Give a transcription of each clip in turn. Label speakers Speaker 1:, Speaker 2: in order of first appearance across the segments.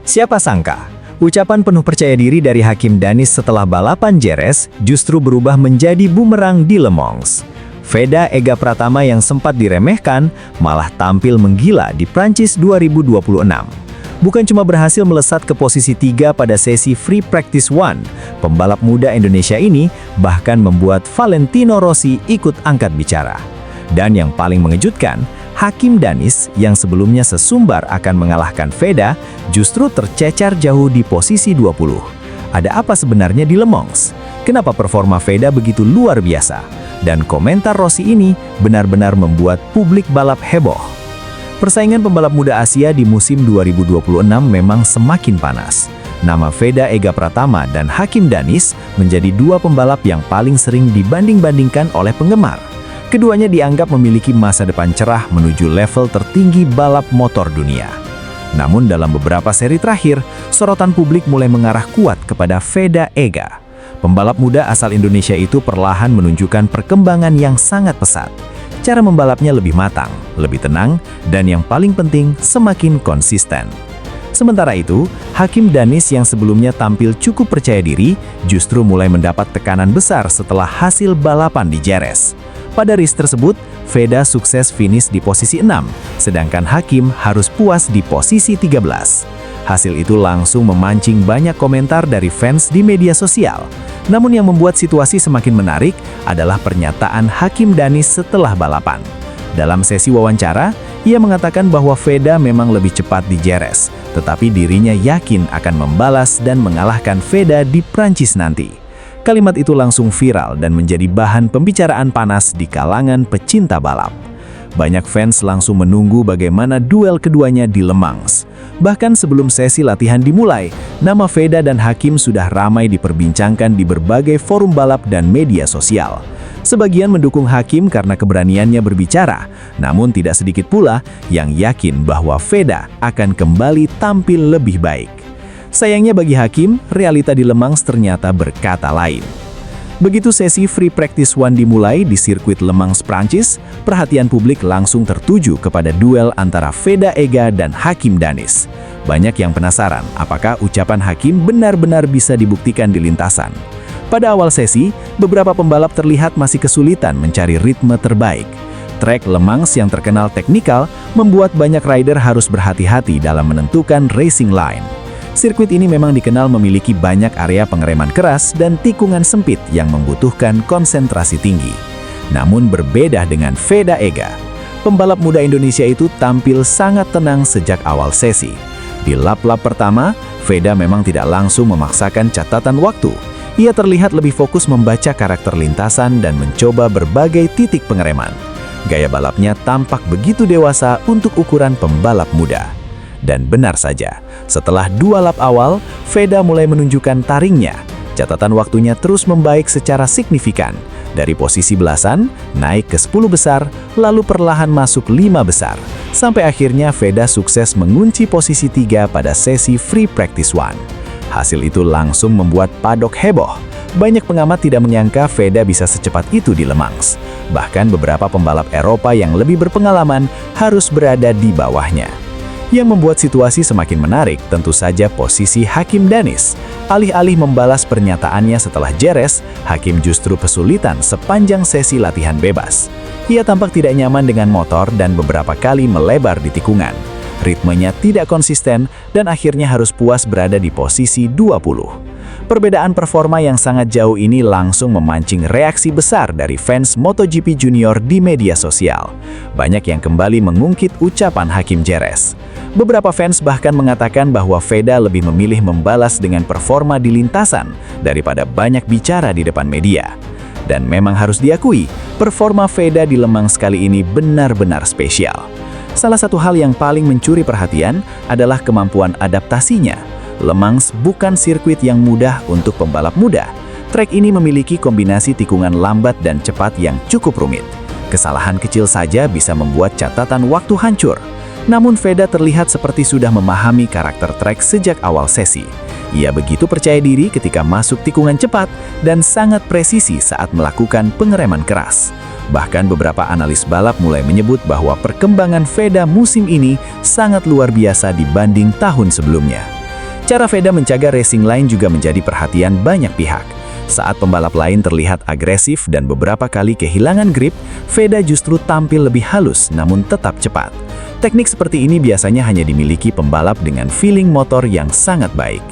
Speaker 1: Siapa sangka, ucapan penuh percaya diri dari Hakim Danis setelah balapan Jerez justru berubah menjadi bumerang di Le Mans. Veda Ega Pratama yang sempat diremehkan malah tampil menggila di Prancis 2026. Bukan cuma berhasil melesat ke posisi 3 pada sesi Free Practice 1, pembalap muda Indonesia ini bahkan membuat Valentino Rossi ikut angkat bicara. Dan yang paling mengejutkan, Hakim Danis yang sebelumnya sesumbar akan mengalahkan Veda justru tercecar jauh di posisi 20. Ada apa sebenarnya di Le Mans? Kenapa performa Veda begitu luar biasa? Dan komentar Rossi ini benar-benar membuat publik balap heboh. Persaingan pembalap muda Asia di musim 2026 memang semakin panas. Nama Veda Ega Pratama dan Hakim Danis menjadi dua pembalap yang paling sering dibanding-bandingkan oleh penggemar. Keduanya dianggap memiliki masa depan cerah menuju level tertinggi balap motor dunia. Namun dalam beberapa seri terakhir, sorotan publik mulai mengarah kuat kepada Veda Ega. Pembalap muda asal Indonesia itu perlahan menunjukkan perkembangan yang sangat pesat. Cara membalapnya lebih matang, lebih tenang, dan yang paling penting, semakin konsisten. Sementara itu, Hakim Danis yang sebelumnya tampil cukup percaya diri, justru mulai mendapat tekanan besar setelah hasil balapan di Jerez. Pada race tersebut, Veda sukses finish di posisi 6, sedangkan Hakim harus puas di posisi 13. Hasil itu langsung memancing banyak komentar dari fans di media sosial. Namun yang membuat situasi semakin menarik adalah pernyataan Hakim Danis setelah balapan. Dalam sesi wawancara, ia mengatakan bahwa Veda memang lebih cepat di Jerez, tetapi dirinya yakin akan membalas dan mengalahkan Veda di Prancis nanti. Kalimat itu langsung viral dan menjadi bahan pembicaraan panas di kalangan pecinta balap. Banyak fans langsung menunggu bagaimana duel keduanya di Le Mans. Bahkan sebelum sesi latihan dimulai, nama Veda dan Hakim sudah ramai diperbincangkan di berbagai forum balap dan media sosial. Sebagian mendukung Hakim karena keberaniannya berbicara, namun tidak sedikit pula yang yakin bahwa Veda akan kembali tampil lebih baik. Sayangnya bagi Hakim, realita di Le Mans ternyata berkata lain. Begitu sesi Free Practice 1 dimulai di sirkuit Le Mans Prancis, perhatian publik langsung tertuju kepada duel antara Veda Ega dan Hakim Danis. Banyak yang penasaran apakah ucapan Hakim benar-benar bisa dibuktikan di lintasan. Pada awal sesi, beberapa pembalap terlihat masih kesulitan mencari ritme terbaik. Trek Le Mans yang terkenal teknikal membuat banyak rider harus berhati-hati dalam menentukan racing line. Sirkuit ini memang dikenal memiliki banyak area pengereman keras dan tikungan sempit yang membutuhkan konsentrasi tinggi. Namun berbeda dengan Veda Ega, pembalap muda Indonesia itu tampil sangat tenang sejak awal sesi. Di lap-lap pertama, Veda memang tidak langsung memaksakan catatan waktu. Ia terlihat lebih fokus membaca karakter lintasan dan mencoba berbagai titik pengereman. Gaya balapnya tampak begitu dewasa untuk ukuran pembalap muda. Dan benar saja, setelah dua lap awal, Veda mulai menunjukkan taringnya. Catatan waktunya terus membaik secara signifikan. Dari posisi belasan, naik ke 10 besar, lalu perlahan masuk 5 besar. Sampai akhirnya Veda sukses mengunci posisi 3 pada sesi Free Practice 1. Hasil itu langsung membuat paddock heboh. Banyak pengamat tidak menyangka Veda bisa secepat itu di Le Mans. Bahkan beberapa pembalap Eropa yang lebih berpengalaman harus berada di bawahnya. Yang membuat situasi semakin menarik tentu saja posisi Hakim Danis. Alih-alih membalas pernyataannya setelah Jerez, Hakim justru kesulitan sepanjang sesi latihan bebas. Ia tampak tidak nyaman dengan motor dan beberapa kali melebar di tikungan. Ritmenya tidak konsisten dan akhirnya harus puas berada di posisi 20. Perbedaan performa yang sangat jauh ini langsung memancing reaksi besar dari fans MotoGP Junior di media sosial. Banyak yang kembali mengungkit ucapan Hakim Jerez. Beberapa fans bahkan mengatakan bahwa Veda lebih memilih membalas dengan performa di lintasan daripada banyak bicara di depan media. Dan memang harus diakui, performa Veda di Le Mans kali ini benar-benar spesial. Salah satu hal yang paling mencuri perhatian adalah kemampuan adaptasinya. Le Mans bukan sirkuit yang mudah untuk pembalap muda. Trek ini memiliki kombinasi tikungan lambat dan cepat yang cukup rumit. Kesalahan kecil saja bisa membuat catatan waktu hancur. Namun Veda terlihat seperti sudah memahami karakter trek sejak awal sesi. Ia begitu percaya diri ketika masuk tikungan cepat dan sangat presisi saat melakukan pengereman keras. Bahkan beberapa analis balap mulai menyebut bahwa perkembangan Veda musim ini sangat luar biasa dibanding tahun sebelumnya. Cara Veda menjaga racing line juga menjadi perhatian banyak pihak. Saat pembalap lain terlihat agresif dan beberapa kali kehilangan grip, Veda justru tampil lebih halus namun tetap cepat. Teknik seperti ini biasanya hanya dimiliki pembalap dengan feeling motor yang sangat baik.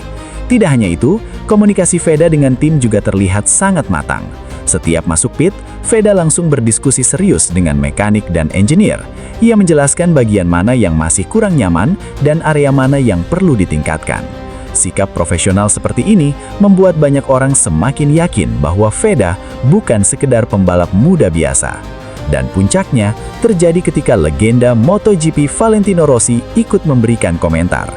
Speaker 1: Tidak hanya itu, komunikasi Veda dengan tim juga terlihat sangat matang. Setiap masuk pit, Veda langsung berdiskusi serius dengan mekanik dan engineer. Ia menjelaskan bagian mana yang masih kurang nyaman dan area mana yang perlu ditingkatkan. Sikap profesional seperti ini membuat banyak orang semakin yakin bahwa Veda bukan sekedar pembalap muda biasa. Dan puncaknya terjadi ketika legenda MotoGP Valentino Rossi ikut memberikan komentar.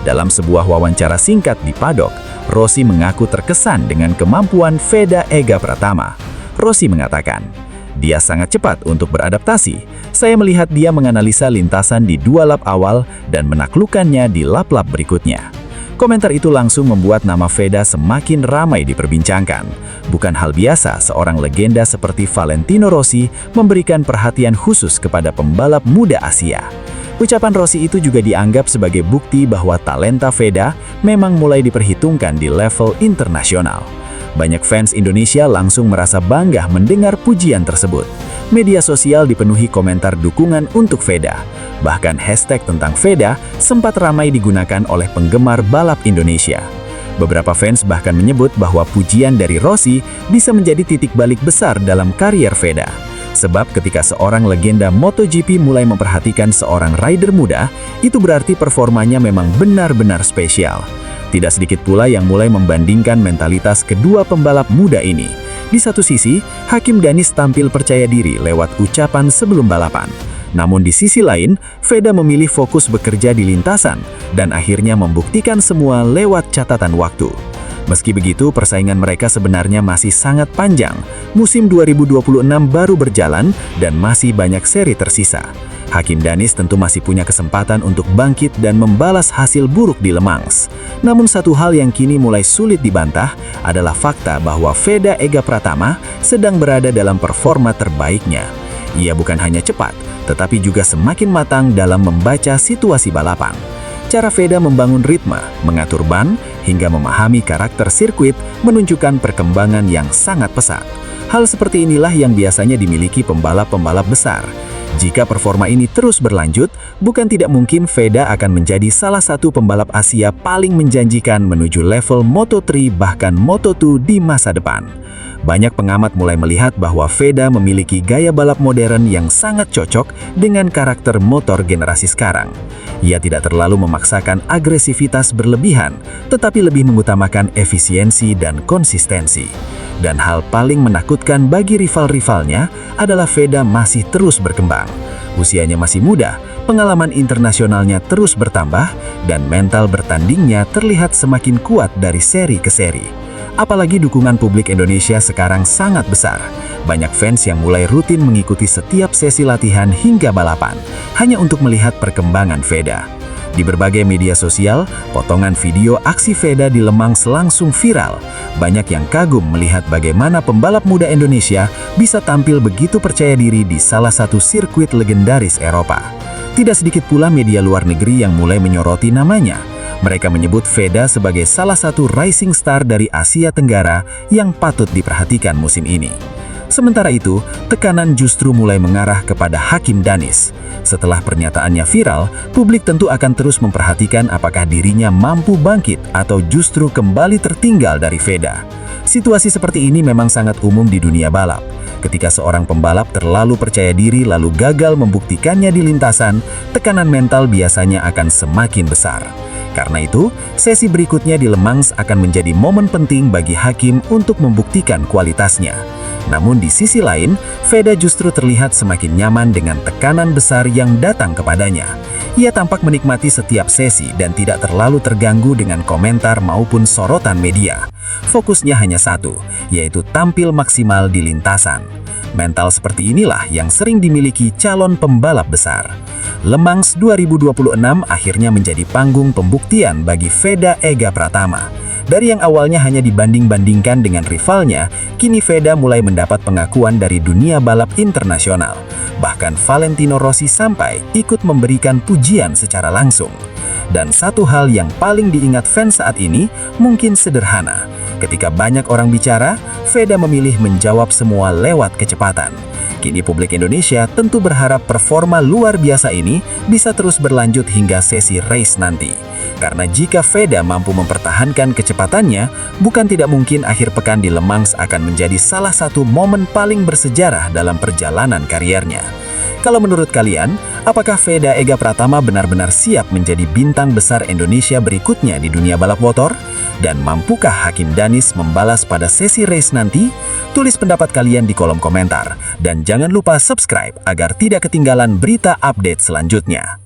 Speaker 1: Dalam sebuah wawancara singkat di paddock, Rossi mengaku terkesan dengan kemampuan Veda Ega Pratama. Rossi mengatakan, "Dia sangat cepat untuk beradaptasi. Saya melihat dia menganalisa lintasan di 2 lap awal dan menaklukkannya di lap-lap berikutnya." Komentar itu langsung membuat nama Veda semakin ramai diperbincangkan. Bukan hal biasa seorang legenda seperti Valentino Rossi memberikan perhatian khusus kepada pembalap muda Asia. Ucapan Rossi itu juga dianggap sebagai bukti bahwa talenta Veda memang mulai diperhitungkan di level internasional. Banyak fans Indonesia langsung merasa bangga mendengar pujian tersebut. Media sosial dipenuhi komentar dukungan untuk Veda. Bahkan hashtag tentang Veda sempat ramai digunakan oleh penggemar balap Indonesia. Beberapa fans bahkan menyebut bahwa pujian dari Rossi bisa menjadi titik balik besar dalam karier Veda. Sebab ketika seorang legenda MotoGP mulai memperhatikan seorang rider muda, itu berarti performanya memang benar-benar spesial. Tidak sedikit pula yang mulai membandingkan mentalitas kedua pembalap muda ini. Di satu sisi, Hakim Danis tampil percaya diri lewat ucapan sebelum balapan. Namun di sisi lain, Veda memilih fokus bekerja di lintasan dan akhirnya membuktikan semua lewat catatan waktu. Meski begitu, persaingan mereka sebenarnya masih sangat panjang. Musim 2026 baru berjalan dan masih banyak seri tersisa. Hakim Danis tentu masih punya kesempatan untuk bangkit dan membalas hasil buruk di Le Mans. Namun satu hal yang kini mulai sulit dibantah adalah fakta bahwa Veda Ega Pratama sedang berada dalam performa terbaiknya. Ia bukan hanya cepat, tetapi juga semakin matang dalam membaca situasi balapan. Cara Veda membangun ritme, mengatur ban, hingga memahami karakter sirkuit menunjukkan perkembangan yang sangat pesat. Hal seperti inilah yang biasanya dimiliki pembalap-pembalap besar. Jika performa ini terus berlanjut, bukan tidak mungkin Veda akan menjadi salah satu pembalap Asia paling menjanjikan menuju level Moto3 bahkan Moto2 di masa depan. Banyak pengamat mulai melihat bahwa Veda memiliki gaya balap modern yang sangat cocok dengan karakter motor generasi sekarang. Ia tidak terlalu memaksakan agresivitas berlebihan, tetapi lebih mengutamakan efisiensi dan konsistensi. Dan hal paling menakutkan bagi rival-rivalnya adalah Veda masih terus berkembang. Usianya masih muda, pengalaman internasionalnya terus bertambah, dan mental bertandingnya terlihat semakin kuat dari seri ke seri. Apalagi dukungan publik Indonesia sekarang sangat besar. Banyak fans yang mulai rutin mengikuti setiap sesi latihan hingga balapan, hanya untuk melihat perkembangan Veda. Di berbagai media sosial, potongan video aksi Veda di Le Mans langsung viral. Banyak yang kagum melihat bagaimana pembalap muda Indonesia bisa tampil begitu percaya diri di salah satu sirkuit legendaris Eropa. Tidak sedikit pula media luar negeri yang mulai menyoroti namanya. Mereka menyebut Veda sebagai salah satu rising star dari Asia Tenggara yang patut diperhatikan musim ini. Sementara itu, tekanan justru mulai mengarah kepada Hakim Danis. Setelah pernyataannya viral, publik tentu akan terus memperhatikan apakah dirinya mampu bangkit atau justru kembali tertinggal dari Veda. Situasi seperti ini memang sangat umum di dunia balap. Ketika seorang pembalap terlalu percaya diri lalu gagal membuktikannya di lintasan, tekanan mental biasanya akan semakin besar. Karena itu, sesi berikutnya di Le Mans akan menjadi momen penting bagi Hakim untuk membuktikan kualitasnya. Namun di sisi lain, Veda justru terlihat semakin nyaman dengan tekanan besar yang datang kepadanya. Ia tampak menikmati setiap sesi dan tidak terlalu terganggu dengan komentar maupun sorotan media. Fokusnya hanya satu, yaitu tampil maksimal di lintasan. Mental seperti inilah yang sering dimiliki calon pembalap besar. Le Mans 2026 akhirnya menjadi panggung pembuktian bagi Veda Ega Pratama. Dari yang awalnya hanya dibanding-bandingkan dengan rivalnya, kini Veda mulai mendapat pengakuan dari dunia balap internasional. Bahkan Valentino Rossi sampai ikut memberikan pujian secara langsung.
Speaker 2: Dan satu hal yang paling diingat fans saat ini mungkin sederhana. Ketika banyak orang bicara, Veda memilih menjawab semua lewat kecepatan. Kini publik Indonesia tentu berharap performa luar biasa ini bisa terus berlanjut hingga sesi race nanti. Karena jika Veda mampu mempertahankan kecepatannya, bukan tidak mungkin akhir pekan di Le Mans akan menjadi salah satu momen paling bersejarah dalam perjalanan kariernya. Kalau menurut kalian, apakah Veda Ega Pratama benar-benar siap menjadi bintang besar Indonesia berikutnya di dunia balap motor? Dan mampukah Hakim Danis membalas pada sesi race nanti? Tulis pendapat kalian di kolom komentar. Dan jangan lupa subscribe agar tidak ketinggalan berita update selanjutnya.